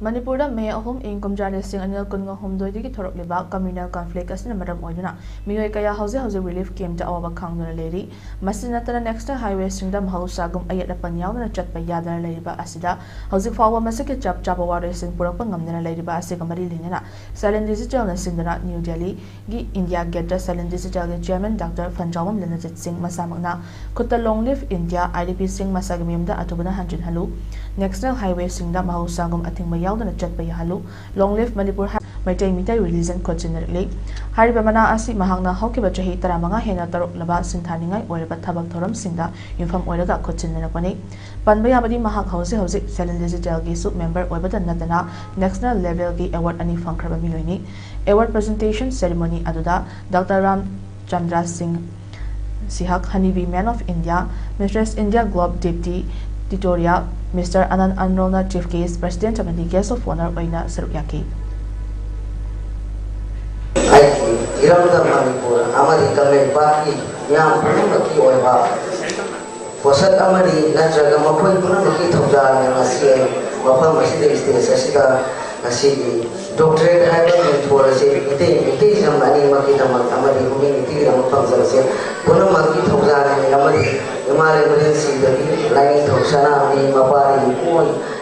Manipur May Home in Comjadising Anil Kungo Home Dodi Torok Liba, communal conflict as in Madam Oiduna. Mioikaya House relief came to our Kanguna lady. Masinata next highway Singdom House Sagum Ayatapanyal and a chat by Yada Ladiba Asida. House of our Masaka Chap Chapawater Sing Purapangam and Ladiba Sigamari Lina. Celin Digital and Sindana, New Delhi. India get the Celin Digital Chairman Dr. Fanjawam Limited Singh Masamagna. Kutta Long Live India, IDP Singh Masagamim da Atubana Hanjin Halu. National Highway Singdam House Sagum Ating na chat pa yahalu long live Manipur Maitai Mitai religion coordinator Hariba mana asi mahangna hokiba chahi taramanga hena tarok laba sinthaningai oiraba thabak thoram singda inform oiraga coordinator pani panbaya badi mahak hause Celin Digital gi sub member oibada natana national level gi award ani fangkraba miloini award presentation ceremony aduda Dr. Ram Chandra Singh Sihak Honeybee Man of India Mistress India Globe Deputy Tutorial Mr. Anand Anrona Chief Case President of the Guest of Honor Oina Saruyaki. Manipur, Amari Kame Baki, Yam Paki Oiba. For such Amari, Naja, Mapoy Punaki Toja, and Asia, Mapam Sasika, Asidi, Doctorate Ivan for a saving money, Makita Amari, community, and Pamsa, Punamaki Toja, and Amari. Emergency, the line of Sana, Mapari,